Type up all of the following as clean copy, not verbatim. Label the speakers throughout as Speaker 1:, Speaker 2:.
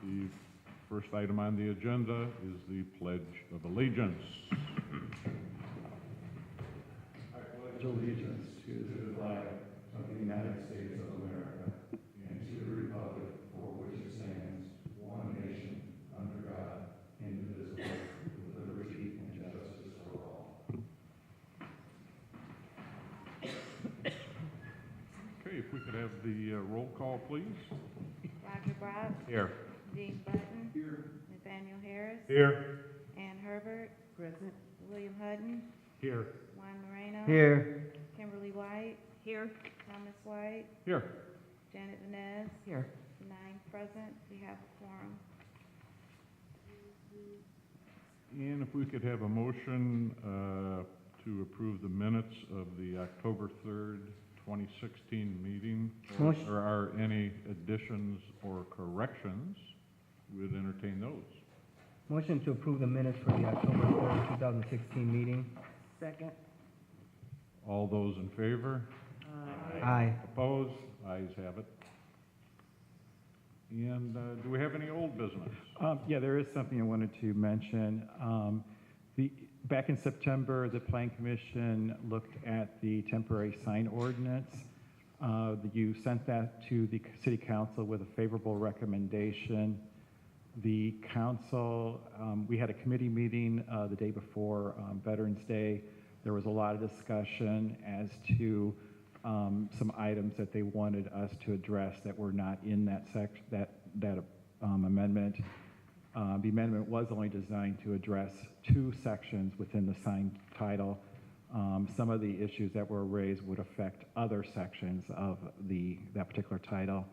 Speaker 1: The first item on the agenda is the Pledge of Allegiance.
Speaker 2: I pledge allegiance to the flag of the United States of America and to the republic for which it stands, one nation, under God, indivisible, with liberty and justice for all.
Speaker 1: Okay, if we could have the roll call, please.
Speaker 3: Roger Brock,
Speaker 1: Here.
Speaker 3: Dean Button,
Speaker 2: Here.
Speaker 3: Nathaniel Harris,
Speaker 1: Here.
Speaker 3: Ann Herbert, present, William Hutton,
Speaker 1: Here.
Speaker 3: Juan Moreno,
Speaker 4: Here.
Speaker 3: Kimberly White, here, Thomas White,
Speaker 1: Here.
Speaker 3: Janet Venez,
Speaker 4: Here.
Speaker 3: 9 present, we have a quorum.
Speaker 1: And if we could have a motion to approve the minutes of the October 3rd, 2016 meeting.
Speaker 4: Motion.
Speaker 1: If there are any additions or corrections, we'd entertain those.
Speaker 4: Motion to approve the minutes for the October 3rd, 2016 meeting.
Speaker 5: Second.
Speaker 1: All those in favor?
Speaker 4: Aye.
Speaker 1: Opposed? Ayes have it. And do we have any old business?
Speaker 6: Yeah, there is something I wanted to mention. Back in September, the Plan Commission looked at the temporary sign ordinance. You sent that to the City Council with a favorable recommendation. The council, we had a committee meeting the day before Veterans Day. There was a lot of discussion as to some items that they wanted us to address that were not in that amendment. The amendment was only designed to address 2 sections within the sign title. Some of the issues that were raised would affect other sections of that particular title.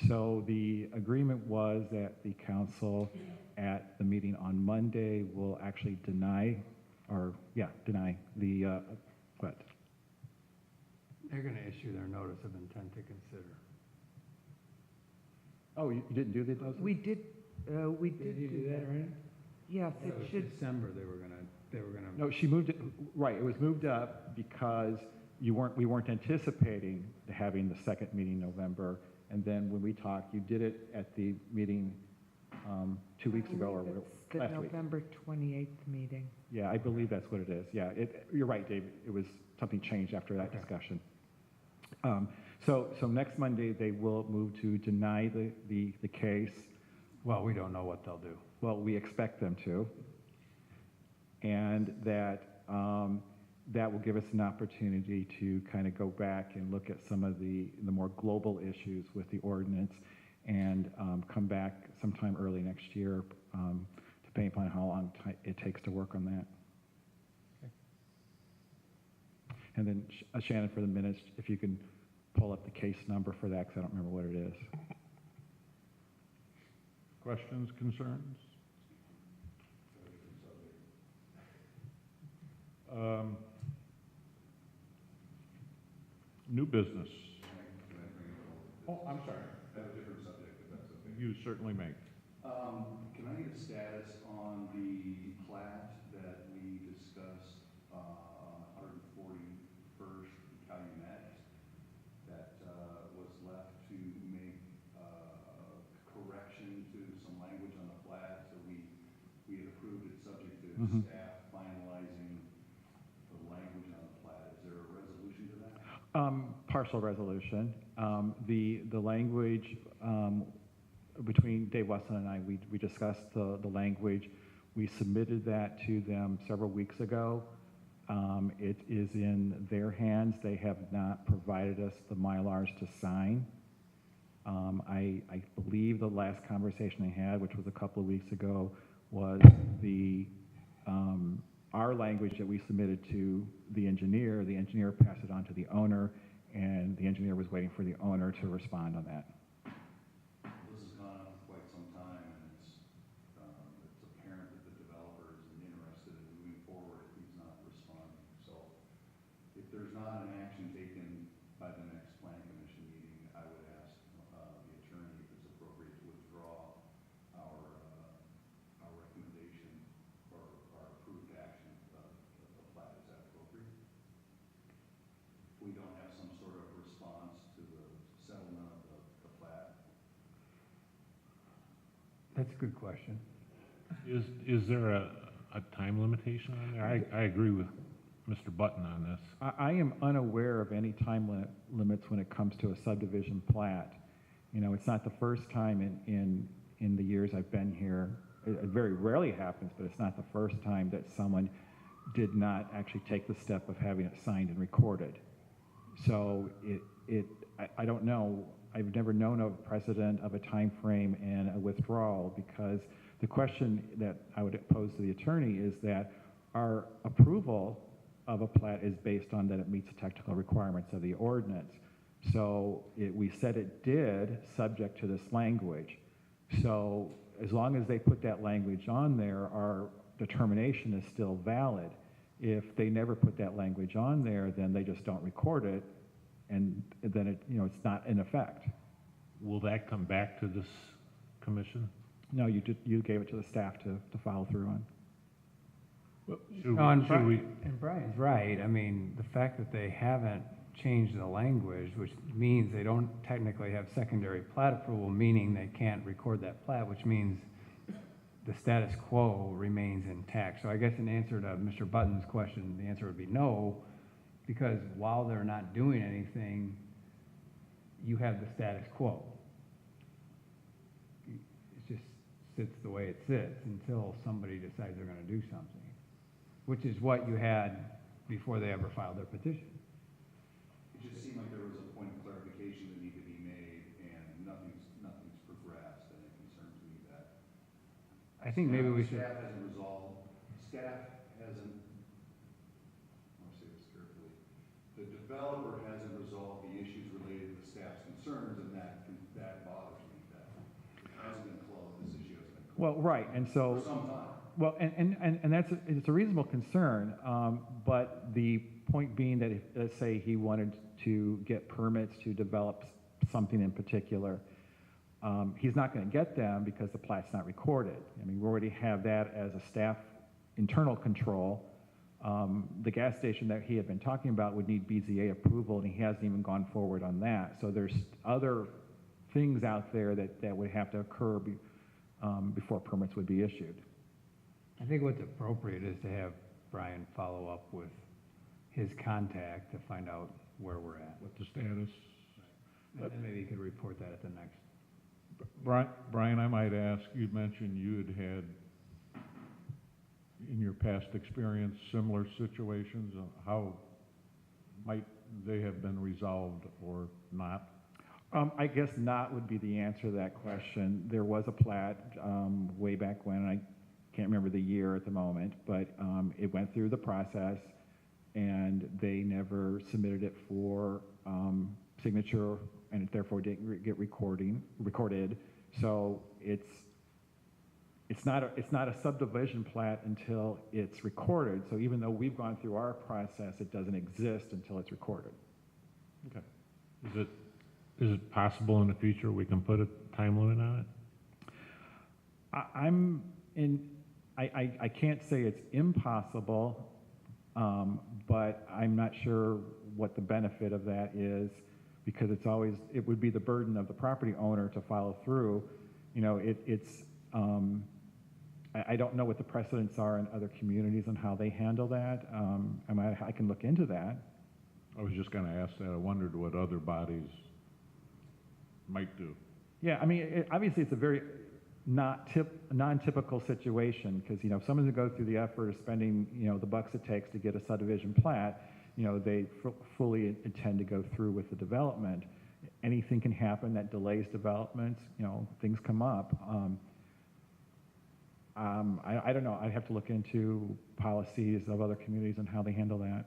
Speaker 6: So the agreement was that the council at the meeting on Monday will actually deny the, what?
Speaker 2: They're going to issue their notice of intent to consider.
Speaker 6: Oh, you didn't do those?
Speaker 5: We did
Speaker 2: Did you do that already?
Speaker 5: yes,
Speaker 2: That
Speaker 5: it
Speaker 2: was
Speaker 5: should,
Speaker 2: December, they were gonna.
Speaker 6: No, she moved it, right, it was moved up because we weren't anticipating having the second meeting in November. And then when we talked, you did it at the meeting 2 weeks ago or
Speaker 5: it's the
Speaker 6: last week.
Speaker 5: November 28th meeting.
Speaker 6: Yeah, I believe that's what it is. Yeah, you're right, Dave. It was, something changed after that discussion. So next Monday, they will move to deny the case.
Speaker 2: Well, we don't know what they'll do.
Speaker 6: Well, we expect them to. And that will give us an opportunity to kind of go back and look at some of the more global issues with the ordinance and come back sometime early next year depending upon how long it takes to work on that. Okay. And then Shannon, for the minutes, if you can pull up the case number for that, because I don't remember what it is.
Speaker 1: Questions, concerns? New business. Oh, I'm sorry.
Speaker 7: That's a different subject, if that's okay.
Speaker 1: You certainly may.
Speaker 7: Can I get a status on the plat that we discussed on 141st Calumet that was left to make correction to some language on the plat? So we had approved it subject to staff finalizing the language on the plat. Is there a resolution to that?
Speaker 6: Partial resolution. The language between Dave Weston and I, we discussed the language. We submitted that to them several weeks ago. It is in their hands. They have not provided us the Mylars to sign. I believe the last conversation I had, which was a couple of weeks ago, was our language that we submitted to the engineer. The engineer passed it on to the owner, and the engineer was waiting for the owner to respond on that.
Speaker 7: This has gone on for quite some time, and it's apparent that the developer isn't interested in moving forward if he's not responding. So if there's not an action taken by the next plan commission meeting, I would ask the attorney if it's appropriate to withdraw our recommendation or our approved action of the plat. Is that appropriate? If we don't have some sort of response to the settlement of the
Speaker 2: That's a good question.
Speaker 1: Is there a time limitation on there? I agree with Mr. Button on this.
Speaker 6: I am unaware of any time limits when it comes to a subdivision plat. You know, it's not the first time in the years I've been here. It very rarely happens, but it's not the first time that someone did not actually take the step of having it signed and recorded. So I don't know. I've never known of a precedent of a time frame and a withdrawal, because the question that I would pose to the attorney is that our approval of a plat is based on that it meets the technical requirements of the ordinance. So we said it did, subject to this language. So as long as they put that language on there, our determination is still valid. If they never put that language on there, then they just don't record it, and then it's not in effect.
Speaker 1: Will that come back to this commission?
Speaker 6: No, you gave it to the staff to follow through on.
Speaker 1: Should we?
Speaker 2: And Brian's right. I mean, the fact that they haven't changed the language, which means they don't technically have secondary plat approval, meaning they can't record that plat, which means the status quo remains intact. So I guess in answer to Mr. Button's question, the answer would be no, because while they're not doing anything, you have the status quo. It just sits the way it sits until somebody decides they're going to do something, which is what you had before they ever filed their petition.
Speaker 7: It just seemed like there was a point of clarification that needed to be made, and nothing's progressed, and it concerns me that.
Speaker 2: I think maybe we should.
Speaker 7: Staff hasn't, I want to say this carefully, the developer hasn't resolved the issues related to the staff's concerns, and that bothers me, that it hasn't been closed, this issue hasn't been closed.
Speaker 6: Well, right, and so.
Speaker 7: For some time.
Speaker 6: Well, and it's a reasonable concern, but the point being that if, let's say he wanted to get permits to develop something in particular, he's not going to get them because the plat's not recorded. I mean, we already have that as a staff internal control. The gas station that he had been talking about would need BZA approval, and he hasn't even gone forward on that. So there's other things out there that would have to occur before permits would be issued.
Speaker 2: I think what's appropriate is to have Brian follow up with his contact to find out where we're at.
Speaker 1: What the status?
Speaker 2: And then maybe you could report that at the next.
Speaker 1: Brian, I might ask, you mentioned you had in your past experience similar situations. How might they have been resolved or not?
Speaker 6: I guess not would be the answer to that question. There was a plat way back when, I can't remember the year at the moment, but it went through the process, and they never submitted it for signature, and it therefore didn't get recorded. So it's not a subdivision plat until it's recorded. So even though we've gone through our process, it doesn't exist until it's recorded.
Speaker 1: Okay. Is it possible in the future we can put a time limit on it?
Speaker 6: I can't say it's impossible, but I'm not sure what the benefit of that is, because it would be the burden of the property owner to follow through. You know, I don't know what the precedents are in other communities and how they handle that. I can look into that.
Speaker 1: I was just going to ask that. I wondered what other bodies might do.
Speaker 6: Yeah, I mean, obviously it's a very non-typical situation, because, if someone's going to go through the effort of spending, the bucks it takes to get a subdivision plat, they fully intend to go through with the development. Anything can happen that delays development, things come up. I don't know. I'd have to look into policies of other communities and how they handle that.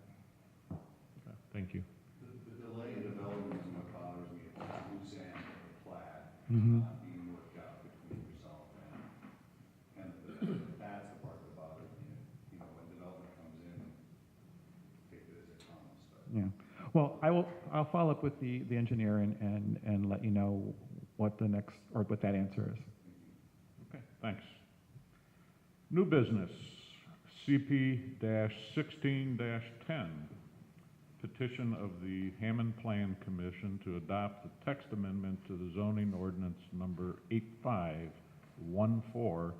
Speaker 1: Okay, thank you.
Speaker 7: The delay in development is what bothers me, it's a loose end of the plat,
Speaker 6: Mm-hmm.
Speaker 7: not being worked out between yourself and that's the part that bothers me. When development comes in, take it as it comes, but.
Speaker 6: Yeah. Well, I'll follow up with the engineer and let you know what the next, or what that answer is.
Speaker 1: Okay, thanks. New business, CP-16-10, petition of the Hammond Plan Commission to adopt the text amendment to the zoning ordinance number 85 for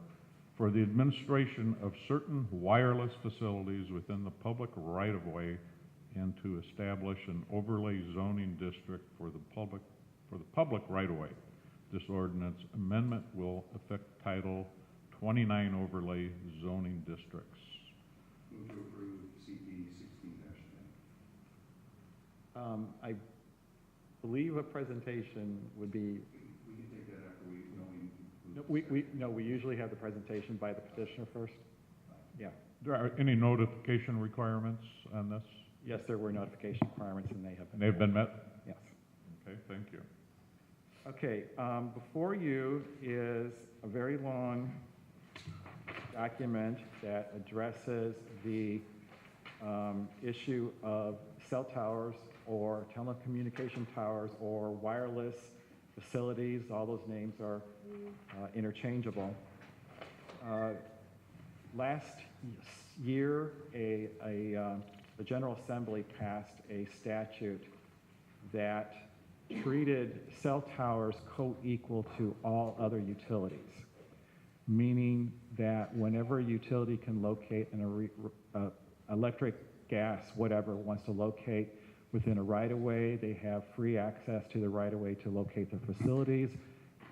Speaker 1: the administration of certain wireless facilities within the public right-of-way and to establish an overlay zoning district for the public right-of-way. This ordinance amendment will affect Title 29 overlay zoning districts.
Speaker 7: Move to approve CP 16-10.
Speaker 6: I believe a presentation would be,
Speaker 7: We can take that after we,
Speaker 6: no, we usually have the presentation by the petitioner first. Yeah.
Speaker 1: There are any notification requirements on this?
Speaker 6: Yes, there were notification requirements and they have been.
Speaker 1: They've been met?
Speaker 6: Yes.
Speaker 1: Okay, thank you.
Speaker 6: Okay, before you is a very long document that addresses the issue of cell towers or telecommunication towers or wireless facilities. All those names are interchangeable. Last year, the General Assembly passed a statute that treated cell towers co-equal to all other utilities, meaning that whenever a utility can locate electric, gas, whatever, wants to locate within a right-of-way, they have free access to the right-of-way to locate their facilities,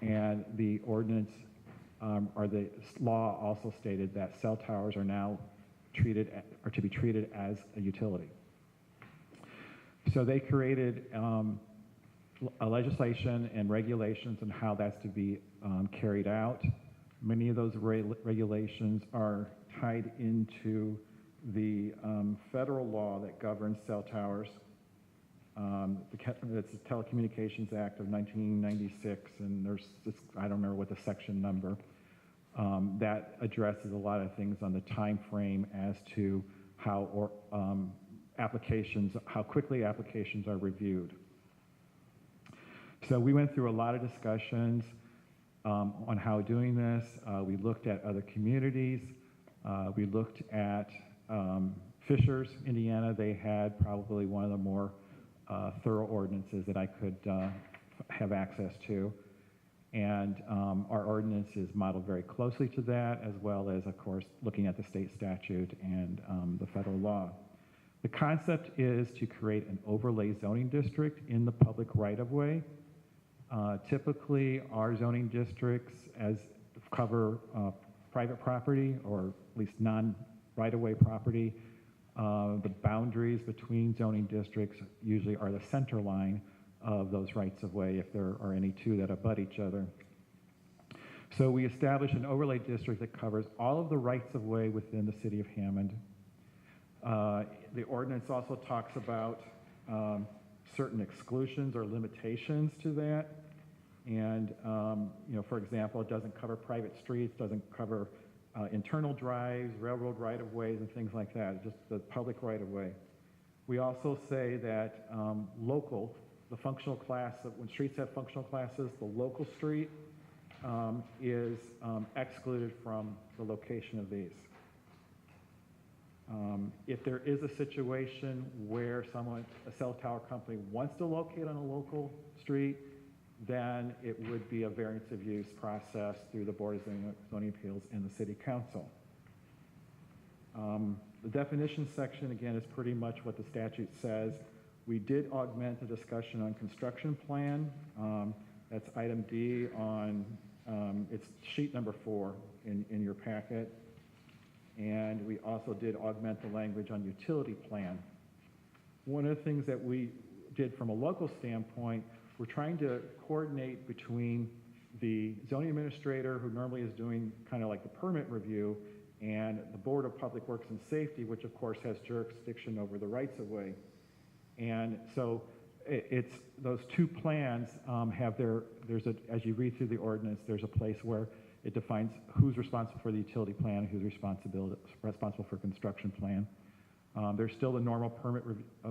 Speaker 6: and the ordinance or the law also stated that cell towers are now to be treated as a utility. So they created a legislation and regulations on how that's to be carried out. Many of those regulations are tied into the federal law that governs cell towers. It's the Telecommunications Act of 1996, and there's this, I don't remember what the section number, that addresses a lot of things on the time frame as to how how quickly applications are reviewed. So we went through a lot of discussions on how doing this. We looked at other communities. We looked at Fishers, Indiana. They had probably one of the more thorough ordinances that I could have access to. And our ordinance is modeled very closely to that, as well as, of course, looking at the state statute and the federal law. The concept is to create an overlay zoning district in the public right-of-way. Typically, our zoning districts cover private property, or at least non-right-of-way property. The boundaries between zoning districts usually are the center line of those rights-of-way, if there are any two that abut each other. So we establish an overlay district that covers all of the rights-of-way within the city of Hammond. The ordinance also talks about certain exclusions or limitations to that. And, for example, it doesn't cover private streets, doesn't cover internal drives, railroad right-of-ways, and things like that, just the public right-of-way. We also say that the functional class, when streets have functional classes, the local street is excluded from the location of these. If there is a situation where a cell tower company wants to locate on a local street, then it would be a variance of use process through the Board of Zoning Appeals and the City Council. The definition section, again, is pretty much what the statute says. We did augment the discussion on construction plan. That's item D on, it's sheet number 4 in your packet. And we also did augment the language on utility plan. One of the things that we did from a local standpoint, we're trying to coordinate between the zoning administrator, who normally is doing kind of like the permit review, and the Board of Public Works and Safety, which of course has jurisdiction over the rights-of-way. And so it's those two plans as you read through the ordinance, there's a place where it defines who's responsible for the utility plan and who's responsible for construction plan. There's still the normal permit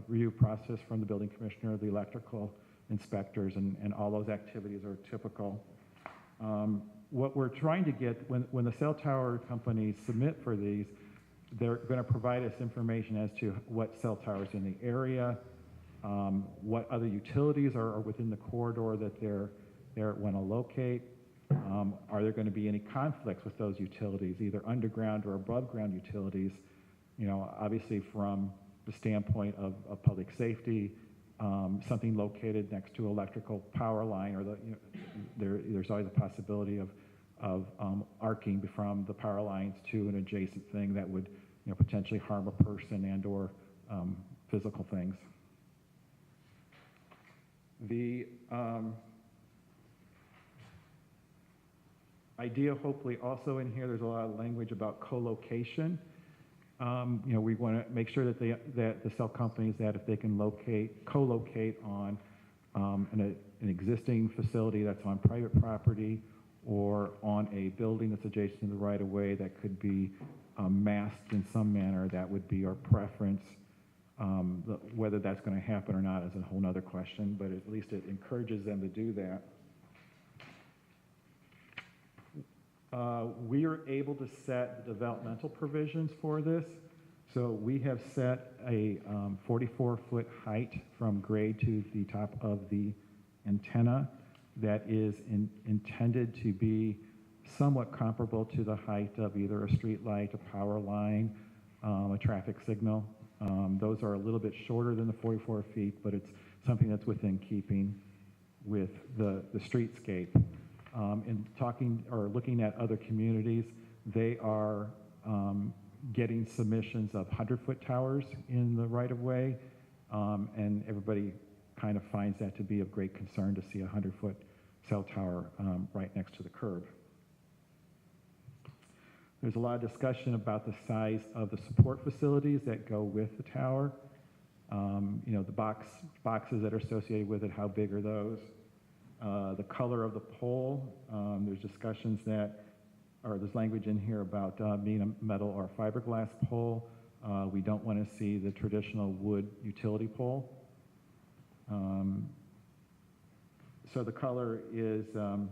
Speaker 6: review process from the building commissioner, the electrical inspectors, and all those activities are typical. What we're trying to get, when the cell tower companies submit for these, they're going to provide us information as to what cell towers in the area, what other utilities are within the corridor that they want to locate. Are there going to be any conflicts with those utilities, either underground or above ground utilities? You know, obviously from the standpoint of public safety, something located next to electrical power line, or there's always a possibility of arcing from the power lines to an adjacent thing that would, you know, potentially harm a person and/or physical things. The idea, hopefully, also in here, there's a lot of language about co-location. You know, we want to make sure that the cell companies, that if they can co-locate on an existing facility that's on private property or on a building that's adjacent to the right-of-way that could be masked in some manner, that would be our preference. Whether that's going to happen or not is a whole nother question, but at least it encourages them to do that. We are able to set developmental provisions for this. So we have set a 44-foot height from grade to the top of the antenna that is intended to be somewhat comparable to the height of either a street light, a power line, a traffic signal. Those are a little bit shorter than the 44 feet, but it's something that's within keeping with the streetscape. In talking or looking at other communities, they are getting submissions of 100-foot towers in the right-of-way, and everybody kind of finds that to be of great concern to see a 100-foot cell tower right next to the curb. There's a lot of discussion about the size of the support facilities that go with the tower. You know, the boxes that are associated with it, how big are those? The color of the pole, there's discussions that, or there's language in here about being a metal or fiberglass pole. We don't want to see the traditional wood utility pole. So the color is, you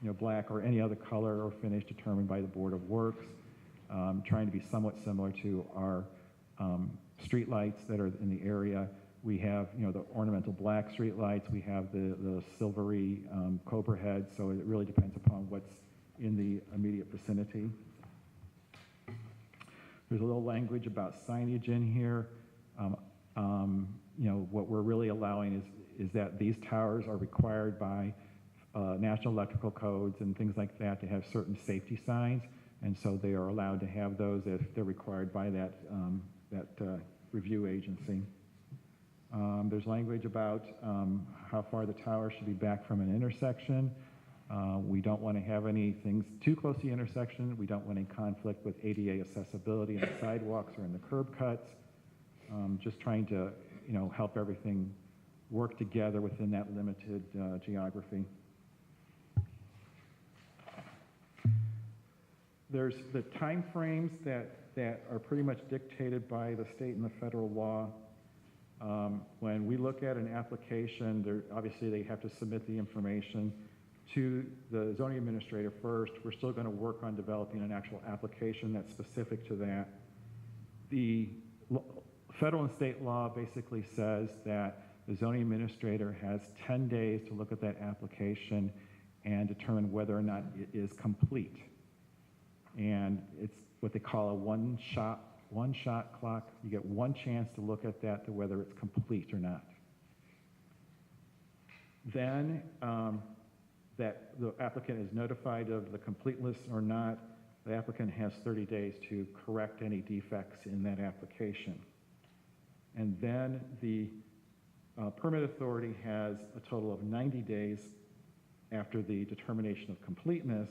Speaker 6: know, black or any other color or finish determined by the Board of Works, trying to be somewhat similar to our street lights that are in the area. We have, you know, the ornamental black street lights. We have the silvery cobra heads. So it really depends upon what's in the immediate vicinity. There's a little language about signage in here. You know, what we're really allowing is that these towers are required by national electrical codes and things like that to have certain safety signs, and so they are allowed to have those if they're required by that review agency. There's language about how far the tower should be back from an intersection. We don't want to have any things too close to the intersection. We don't want any conflict with ADA accessibility in the sidewalks or in the curb cuts. Just trying to, you know, help everything work together within that limited geography. There's the time frames that are pretty much dictated by the state and the federal law. When we look at an application, obviously they have to submit the information to the zoning administrator first. We're still going to work on developing an actual application that's specific to that. The federal and state law basically says that the zoning administrator has 10 days to look at that application and determine whether or not it is complete. And it's what they call a one-shot clock. You get one chance to look at that to whether it's complete or not. Then that the applicant is notified of the completeness or not. The applicant has 30 days to correct any defects in that application. And then the permit authority has a total of 90 days after the determination of completeness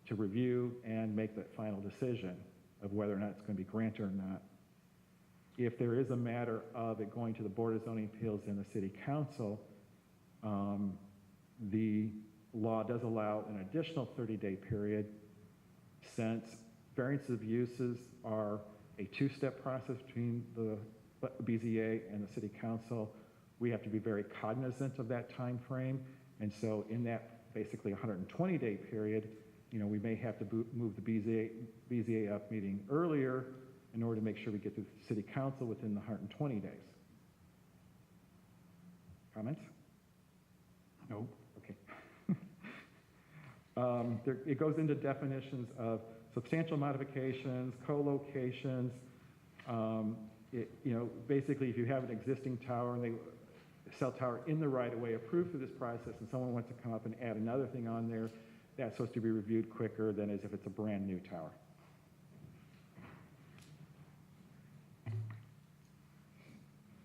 Speaker 6: to review and make that final decision of whether or not it's going to be granted or not. If there is a matter of it going to the Board of Zoning Appeals and the City Council, the law does allow an additional 30-day period. Since variance of uses are a two-step process between the BZA and the City Council, we have to be very cognizant of that time frame. And so in that basically 120-day period, you know, we may have to move the BZA up meeting earlier in order to make sure we get to the City Council within the 120 days. Comments? No? Okay. It goes into definitions of substantial modifications, co-locations. Basically, if you have an existing tower and cell tower in the right-of-way approved through this process, and someone wants to come up and add another thing on there, that's supposed to be reviewed quicker than as if it's a brand-new tower.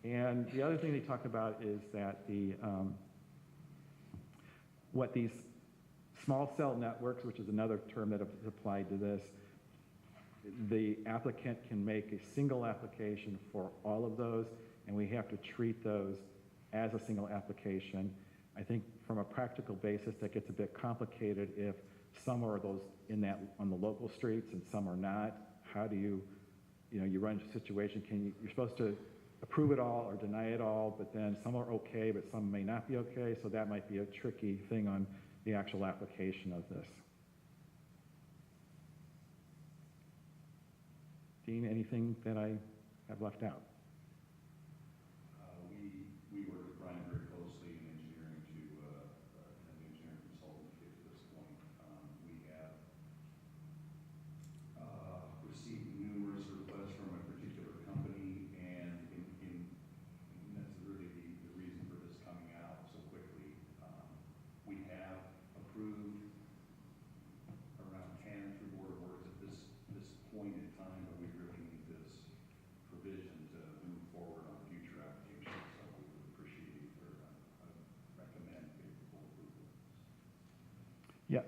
Speaker 6: And the other thing they talk about is that what these small cell networks, which is another term that is applied to this, the applicant can make a single application for all of those, and we have to treat those as a single application. I think from a practical basis, that gets a bit complicated if some are those on the local streets and some are not. How do you run into a situation, you're supposed to approve it all or deny it all, but then some are okay, but some may not be okay, so that might be a tricky thing on the actual application of this. Dean, anything that I have left out?
Speaker 7: We work with Brian very closely in engineering an engineering consultant to get to this point. We have received numerous requests from a particular company, and that's really the reason for this coming out so quickly. We have approved around 10 through Board of Works at this point in time, but we really need this provision to move forward on future applications, so we would appreciate or recommend favorable approval.
Speaker 6: Yeah.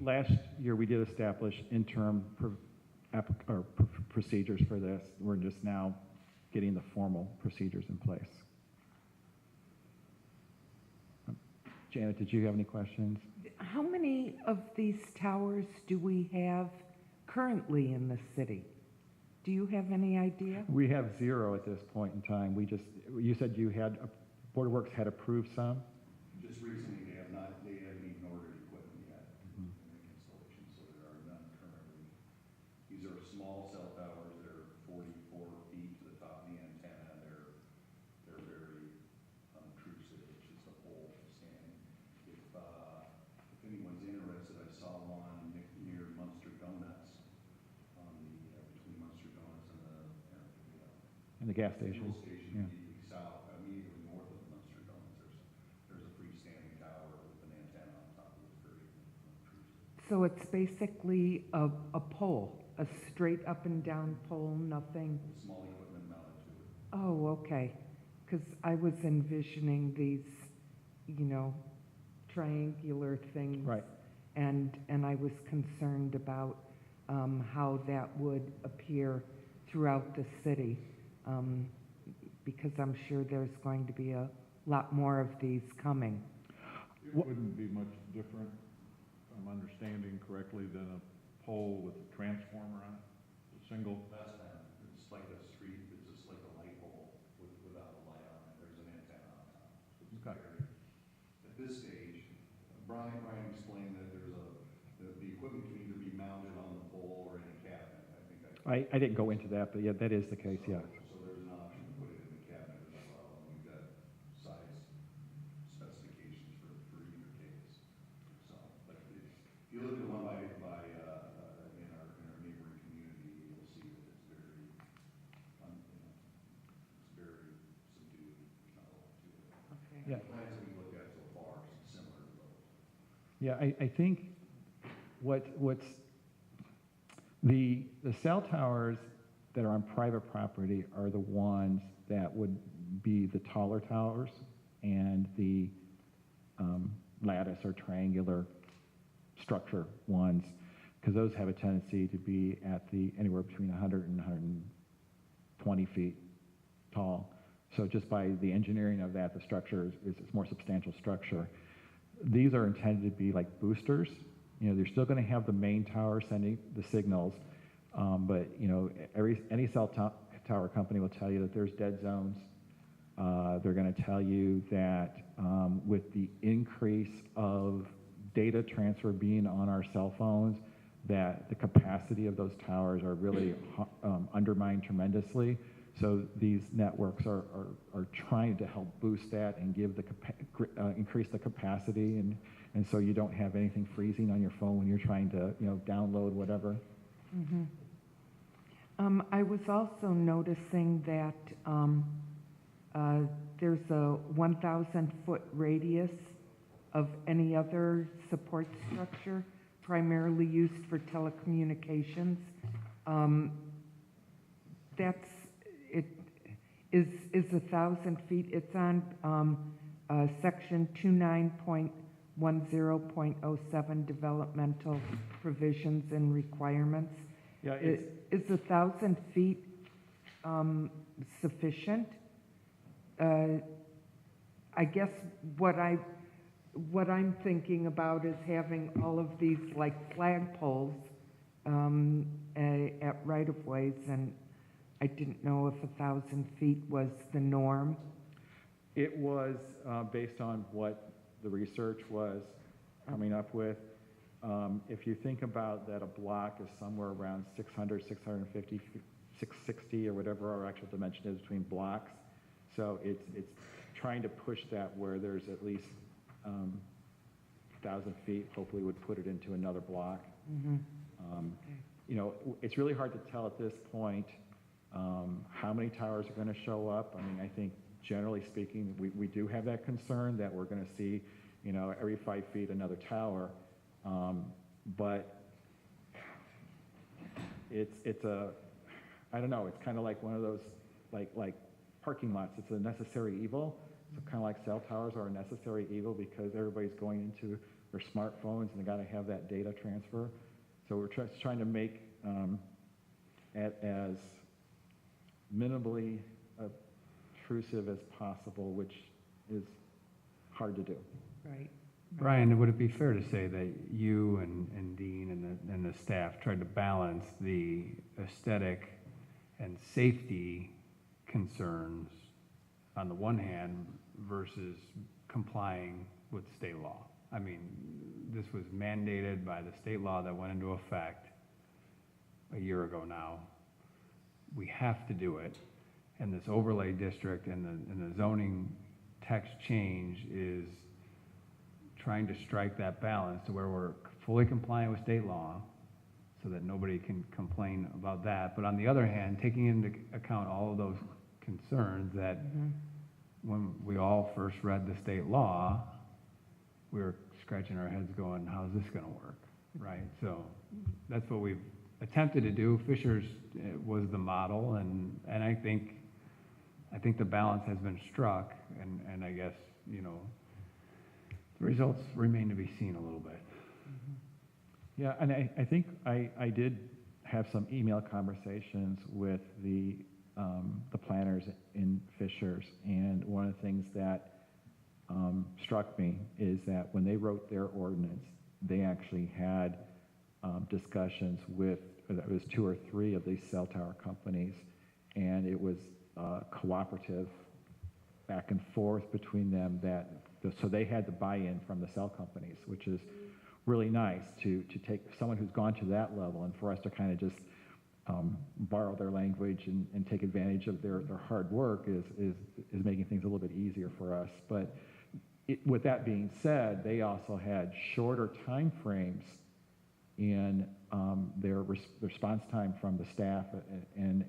Speaker 6: Last year we did establish interim procedures for this. We're just now getting the formal procedures in place. Janet, did you have any questions?
Speaker 5: How many of these towers do we have currently in the city? Do you have any idea?
Speaker 6: We have 0 at this point in time. You said Board of Works had approved some?
Speaker 7: Just recently, they haven't even ordered equipment yet to make installation, so there are none currently. These are small cell towers. They're 44 feet to the top of the antenna. They're very unobtrusive. It's just a pole standing. If anyone's interested, I saw one near Munster Donuts between Munster Donuts and
Speaker 6: In the gas
Speaker 7: the
Speaker 6: station?
Speaker 7: fuel station
Speaker 6: Yeah.
Speaker 7: immediately south, immediately north of Munster Donuts. There's a freestanding tower with an antenna on top of it. It's very unobtrusive.
Speaker 5: So it's basically a pole, a straight up and down pole, nothing.
Speaker 7: Small equipment mounted to it.
Speaker 5: Oh, okay. Because I was envisioning these, triangular things.
Speaker 6: Right.
Speaker 5: And I was concerned about how that would appear throughout the city, because I'm sure there's going to be a lot more of these coming.
Speaker 1: It wouldn't be much different, if I'm understanding correctly, than a pole with a transformer on it, a single.
Speaker 7: That's fine. It's like a street, it's just like a light pole without a light on it. There's an antenna on top. So it's
Speaker 1: Okay.
Speaker 7: very, at this stage, Brian explained that the equipment can either be mounted on the pole or in a cabinet. I think
Speaker 6: I didn't go into that, but yeah, that is the case, yeah.
Speaker 7: So there's an option to put it in the cabinet as well, and we've got size specifications for either case. So, but if you look at the one in our neighboring community, you'll see that it's very, it's very subdued. There's not a lot to it.
Speaker 5: Okay.
Speaker 6: Yeah.
Speaker 7: The plans that we looked at so far are similar to those.
Speaker 6: Yeah, I think what's the cell towers that are on private property are the ones that would be the taller towers, and the lattice or triangular structure ones, because those have a tendency to be at anywhere between 100 and 120 feet tall. So just by the engineering of that, the structure is a more substantial structure. These are intended to be like boosters. They're still going to have the main tower sending the signals, but any cell tower company will tell you that there's dead zones. They're going to tell you that with the increase of data transfer being on our cell phones, that the capacity of those towers are really undermined tremendously. So these networks are trying to help boost that and give increase the capacity and and so you don't have anything freezing on your phone when you're trying to, download whatever.
Speaker 5: I was also noticing that there's a 1,000-foot radius of any other support structure primarily used for telecommunications. That's, it is 1,000 feet. It's on section 29.10.07, developmental provisions and requirements.
Speaker 6: Yeah,
Speaker 5: Is 1,000 feet sufficient? I guess what I'm thinking about is having all of these like flagpoles at right-of-ways, and I didn't know if 1,000 feet was the norm.
Speaker 6: It was based on what the research was coming up with. If you think about that a block is somewhere around 600, 650, 660, or whatever our actual dimension is between blocks. So it's trying to push that where there's at least 1,000 feet, hopefully would put it into another block. It's really hard to tell at this point how many towers are going to show up. I mean, I think generally speaking, we do have that concern that we're going to see, every 5 feet another tower. But I don't know, it's kind of like one of those, like parking lots. It's a necessary evil. So kind of like cell towers are a necessary evil because everybody's going into their smartphones and they got to have that data transfer. So we're trying to make it as minimally obtrusive as possible, which is hard to do.
Speaker 5: Right.
Speaker 4: Brian, would it be fair to say that you and Dean and the staff tried to balance the aesthetic and safety concerns on the one hand versus complying with state law? I mean, this was mandated by the state law that went into effect a year ago now. We have to do it, and this overlay district and the zoning text change is trying to strike that balance to where we're fully compliant with state law so that nobody can complain about that. But on the other hand, taking into account all of those concerns that when we all first read the state law, we were scratching our heads going, how's this going to work, right? So that's what we've attempted to do. Fisher's was the model, and I think the balance has been struck, and I guess, the results remain to be seen a little bit.
Speaker 6: Yeah, and I think I did have some email conversations with the planners in Fishers, and one of the things that struck me is that when they wrote their ordinance, they actually had discussions with, it was 2 or 3 of these cell tower companies, and it was cooperative back and forth between them so they had the buy-in from the cell companies, which is really nice to take someone who's gone to that level and for us to kind of just borrow their language and take advantage of their hard work is making things a little bit easier for us. But with that being said, they also had shorter time frames in their response time from the staff, and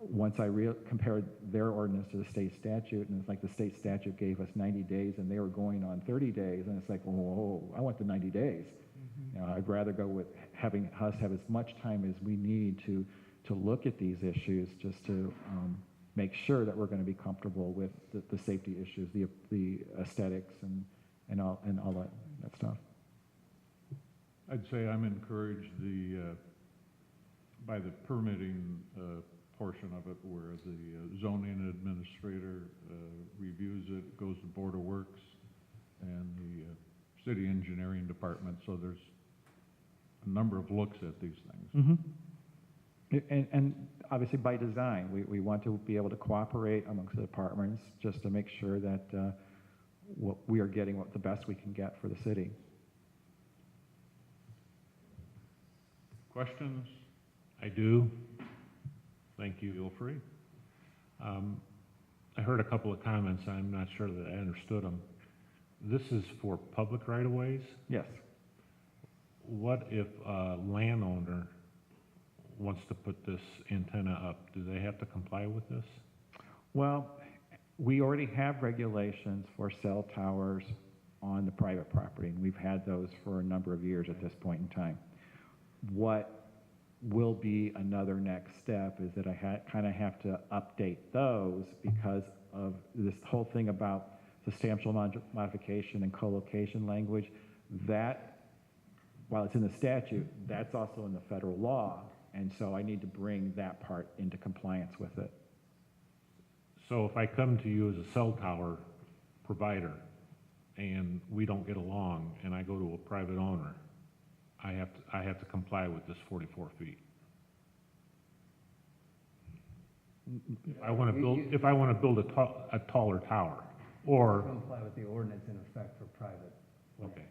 Speaker 6: once I compared their ordinance to the state statute, and it's like the state statute gave us 90 days and they were going on 30 days, and it's like, whoa, I want the 90 days. I'd rather go with having us have as much time as we need to look at these issues, just to make sure that we're going to be comfortable with the safety issues, the aesthetics, and all that stuff.
Speaker 1: I'd say I'm encouraged by the permitting portion of it, where the zoning administrator reviews it, goes to Board of Works and the city engineering department, so there's a number of looks at these things.
Speaker 6: And obviously by design, we want to be able to cooperate amongst the departments just to make sure that what we are getting the best we can get for the city.
Speaker 1: Questions? I do. Thank you, Ilfrey. I heard a couple of comments. I'm not sure that I understood them. This is for public right-of-ways?
Speaker 6: Yes.
Speaker 1: What if a landowner wants to put this antenna up? Do they have to comply with this?
Speaker 6: Well, we already have regulations for cell towers on the private property, and we've had those for a number of years at this point in time. What will be another next step is that I kind of have to update those because of this whole thing about substantial modification and co-location language. That, while it's in the statute, that's also in the federal law, and so I need to bring that part into compliance with it.
Speaker 1: So if I come to you as a cell tower provider and we don't get along and I go to a private owner, I have to comply with this 44 feet. If I want to build a taller tower, or,
Speaker 4: Comply with the ordinance in effect for private.
Speaker 1: okay,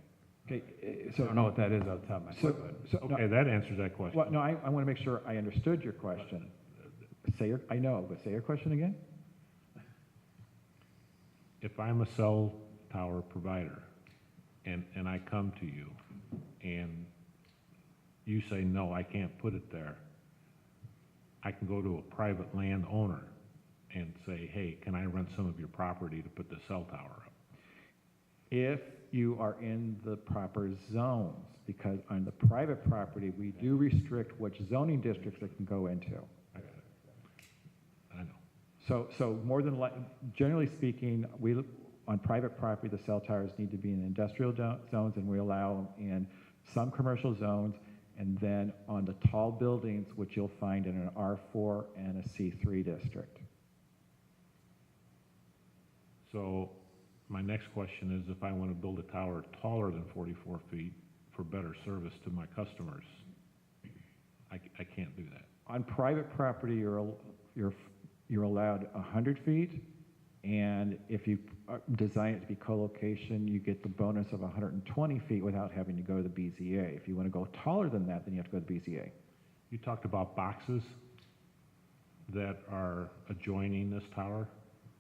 Speaker 6: Okay,
Speaker 4: I
Speaker 6: so,
Speaker 4: don't know what that is off the top of my
Speaker 6: so,
Speaker 4: head, but.
Speaker 6: no,
Speaker 1: okay, that answers that question.
Speaker 6: well, no, I want to make sure I understood your question. I know, but say your question again?
Speaker 1: If I'm a cell tower provider and I come to you and you say, no, I can't put it there, I can go to a private landowner and say, hey, can I rent some of your property to put the cell tower up?
Speaker 6: If you are in the proper zones, because on the private property, we do restrict which zoning districts it can go into.
Speaker 1: I got it. I know.
Speaker 6: So more than generally speaking, on private property, the cell towers need to be in industrial zones, and we allow them in some commercial zones, and then on the tall buildings, which you'll find in an R4 and a C3 district.
Speaker 1: So my next question is, if I want to build a tower taller than 44 feet for better service to my customers, I can't do that.
Speaker 6: On private property, you're allowed 100 feet, and if you design it to be co-location, you get the bonus of 120 feet without having to go to the BZA. If you want to go taller than that, then you have to go to the BZA.
Speaker 1: You talked about boxes that are adjoining this tower.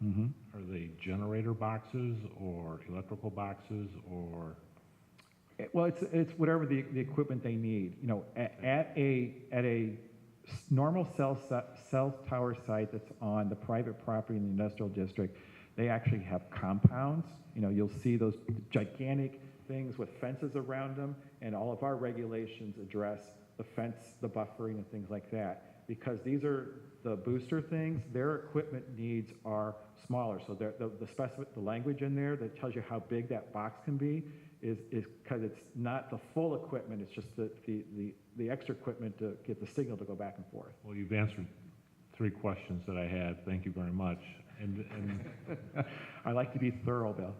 Speaker 6: Mm-hmm.
Speaker 1: Are they generator boxes or electrical boxes or?
Speaker 6: Well, it's whatever the equipment they need. You know, at a normal cell tower site that's on the private property in the industrial district, they actually have compounds. You know, you'll see those gigantic things with fences around them, and all of our regulations address the fence, the buffering, and things like that. Because these are the booster things, their equipment needs are smaller. So the language in there that tells you how big that box can be is because it's not the full equipment, it's just the extra equipment to get the signal to go back and forth.
Speaker 1: Well, you've answered 3 questions that I had. Thank you very much. And
Speaker 6: I like to be thorough, Bill.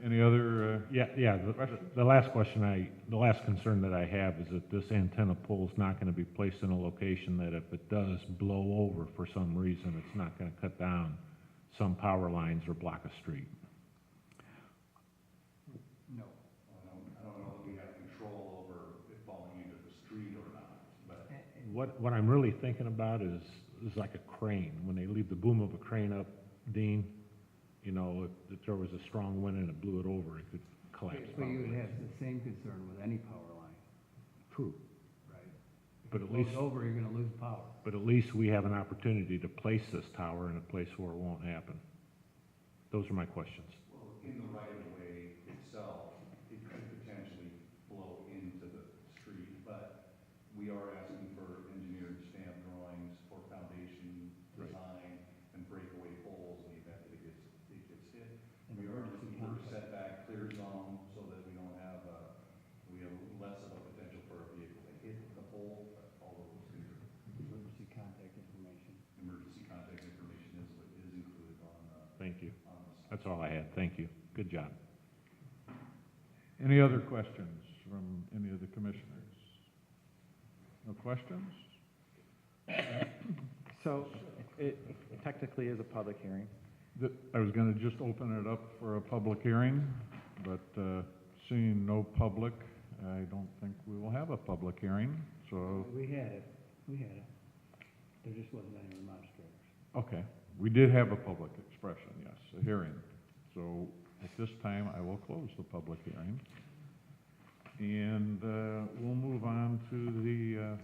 Speaker 1: any other? Yeah. The last question the last concern that I have is that this antenna pole is not going to be placed in a location that if it does blow over for some reason, it's not going to cut down some power lines or block a street.
Speaker 4: No.
Speaker 7: I don't know if we have control over it falling into the street or not, but
Speaker 1: What I'm really thinking about is like a crane. When they leave the boom of a crane up, Dean, you know, if there was a strong wind and it blew it over, it could collapse.
Speaker 4: But you would have the same concern with any power line,
Speaker 1: True.
Speaker 4: right?
Speaker 1: But
Speaker 4: If
Speaker 1: at
Speaker 4: it
Speaker 1: least,
Speaker 4: goes over, you're gonna lose power.
Speaker 1: but at least we have an opportunity to place this tower in a place where it won't happen. Those are my questions.
Speaker 7: well, in the right of way itself, it could potentially flow into the street, but we are asking for engineered stamp drawings for foundation
Speaker 1: Right.
Speaker 7: design and breakaway poles in the event that it gets hit.
Speaker 4: And
Speaker 7: We are
Speaker 4: emergency
Speaker 7: looking for
Speaker 4: contact.
Speaker 7: setback clear zone so that we don't have, we have less of a potential for a vehicle to hit the pole, but all of those things are,
Speaker 4: Emergency contact information.
Speaker 7: emergency contact information is included on
Speaker 1: Thank you.
Speaker 7: the site.
Speaker 1: That's all I had. Thank you. Good job.
Speaker 2: Any other questions from any of the commissioners? No questions?
Speaker 6: So it technically is a public hearing.
Speaker 2: I was going to just open it up for a public hearing, but seeing no public, I don't think we will have a public hearing, so,
Speaker 4: We had it. There just wasn't any remonstrators.
Speaker 2: okay. We did have a public expression, yes, a hearing. So
Speaker 1: At this time, I will close the public hearing. And we'll move on to the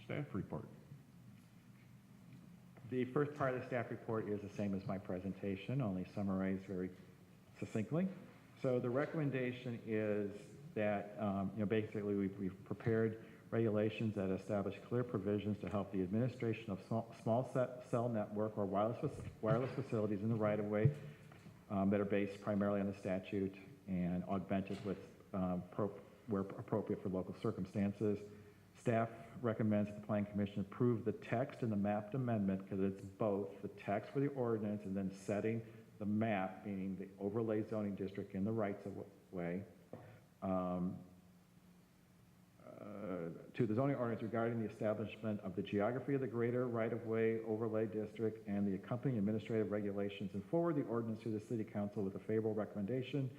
Speaker 1: staff report.
Speaker 6: The first part of the staff report is the same as my presentation, only summarized very succinctly. So the recommendation is that, basically we've prepared regulations that establish clear provisions to help the administration of small cell network or wireless facilities in the right-of-way that are based primarily on the statute and augmented with where appropriate for local circumstances. Staff recommends that the Planning Commission approve the text in the mapped amendment because it's both the text for the ordinance and then setting the map, meaning the overlay zoning district in the rights of way, to the zoning ordinance regarding the establishment of the geography of the greater right-of-way overlay district and the accompanying administrative regulations, and forward the ordinance to the City Council with a favorable recommendation.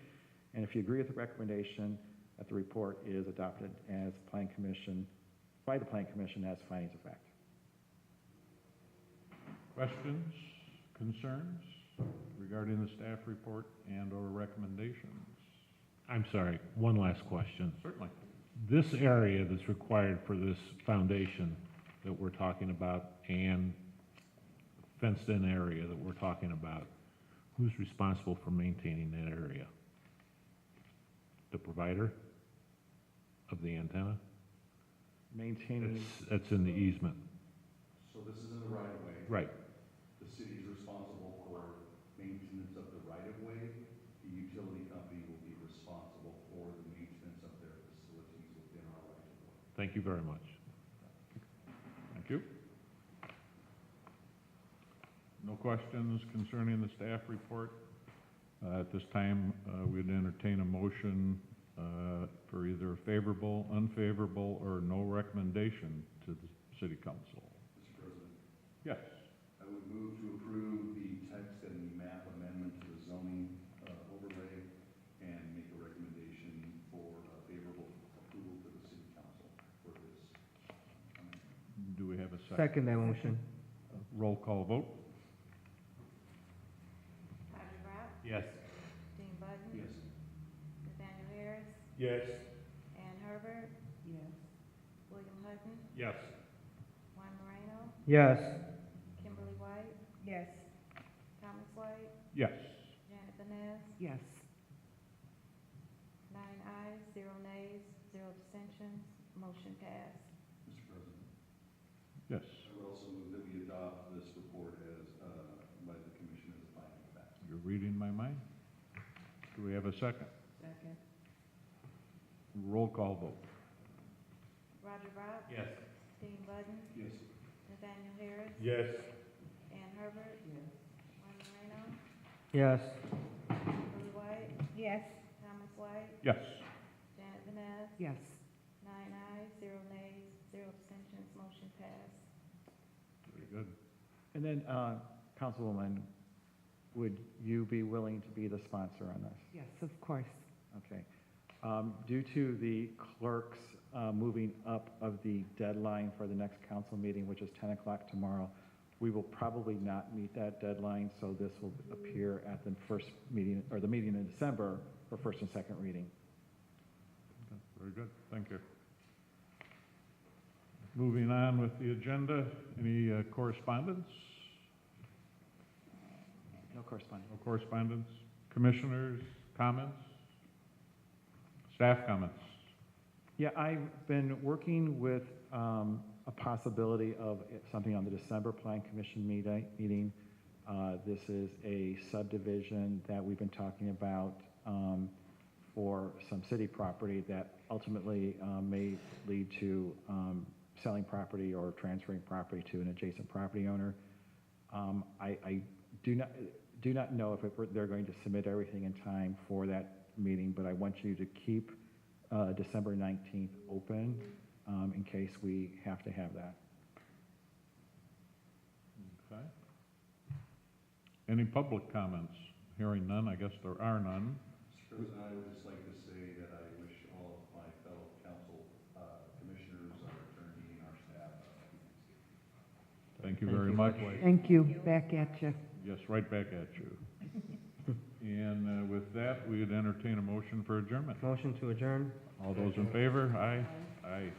Speaker 6: And if you agree with the recommendation, that the report is adopted as Planning Commission, by the Planning Commission as findings of fact.
Speaker 1: Questions, concerns regarding the staff report and/or recommendations?
Speaker 8: I'm sorry, one last question.
Speaker 1: Certainly.
Speaker 8: This area that's required for this foundation that we're talking about and fenced-in area that we're talking about, who's responsible for maintaining that area? The provider of the antenna?
Speaker 6: Maintaining,
Speaker 8: That's in the easement.
Speaker 7: So this is in the right-of-way.
Speaker 8: Right.
Speaker 7: The city is responsible for maintenance of the right-of-way. The utility company will be responsible for the maintenance of their facilities within our right-of-way.
Speaker 8: Thank you very much.
Speaker 1: Thank you. No questions concerning the staff report? At this time, we'd entertain a motion for either favorable, unfavorable, or no recommendation to the City Council.
Speaker 7: Mr. President,
Speaker 1: Yes.
Speaker 7: I would move to approve the text and the map amendment to the zoning overlay and make a recommendation for favorable approval to the City Council for this amendment.
Speaker 1: Do we have a second?
Speaker 4: Second that motion.
Speaker 1: Roll call vote?
Speaker 3: Roger Brown,
Speaker 8: Yes.
Speaker 3: Dean Button.
Speaker 7: Yes.
Speaker 3: Nathaniel Harris,
Speaker 8: Yes.
Speaker 3: Ann Herbert,
Speaker 5: Yes.
Speaker 3: William Hutton,
Speaker 8: Yes.
Speaker 3: Juan Moreno,
Speaker 4: Yes.
Speaker 3: Kimberly White,
Speaker 5: Yes.
Speaker 3: Thomas White,
Speaker 1: Yes.
Speaker 3: Janet Vanez,
Speaker 5: Yes.
Speaker 3: 9 ayes, 0 nays, 0 abstentions, motion passed.
Speaker 7: Mr. President,
Speaker 1: Yes.
Speaker 7: I would also move that we adopt this report as by the commission as a finding of fact.
Speaker 1: You're reading my mind? Do we have a second?
Speaker 5: Second.
Speaker 1: Roll call vote?
Speaker 3: Roger Brown,
Speaker 8: Yes.
Speaker 3: Dean Button,
Speaker 7: Yes.
Speaker 3: Nathaniel Harris,
Speaker 8: Yes.
Speaker 3: Ann Herbert,
Speaker 5: Yes.
Speaker 3: Juan Moreno,
Speaker 4: Yes.
Speaker 3: Kimberly White,
Speaker 5: Yes.
Speaker 3: Thomas White,
Speaker 1: Yes.
Speaker 3: Janet Vanez,
Speaker 5: Yes.
Speaker 3: 9 ayes, 0 nays, 0 abstentions, motion passed.
Speaker 1: Very good.
Speaker 6: and then, Councilwoman, would you be willing to be the sponsor on this?
Speaker 5: Yes, of course.
Speaker 6: Okay. Due to the clerk's moving up of the deadline for the next council meeting, which is 10 o'clock tomorrow, we will probably not meet that deadline, so this will appear at the first meeting, or the meeting in December for first and second reading.
Speaker 1: Okay, very good, thank you. Moving on with the agenda, any correspondence?
Speaker 6: No correspondence.
Speaker 1: No correspondence? Commissioners, comments? Staff comments?
Speaker 6: Yeah, I've been working with a possibility of something on the December Plan Commission meeting. This is a subdivision that we've been talking about for some city property that ultimately may lead to selling property or transferring property to an adjacent property owner. I do not know if they're going to submit everything in time for that meeting, but I want you to keep December 19th open in case we have to have that.
Speaker 1: Okay. Any public comments? Hearing none, I guess there are none.
Speaker 7: Mr. President, I would just like to say that I wish all of my fellow council commissioners, our attorney, and our staff happy Thanksgiving.
Speaker 1: Thank you very much.
Speaker 5: Thank you. Back at you.
Speaker 1: Yes, right back at you. And with that, we would entertain a motion for adjournment.
Speaker 9: Motion to adjourn?
Speaker 1: All those in favor? Aye. Aye.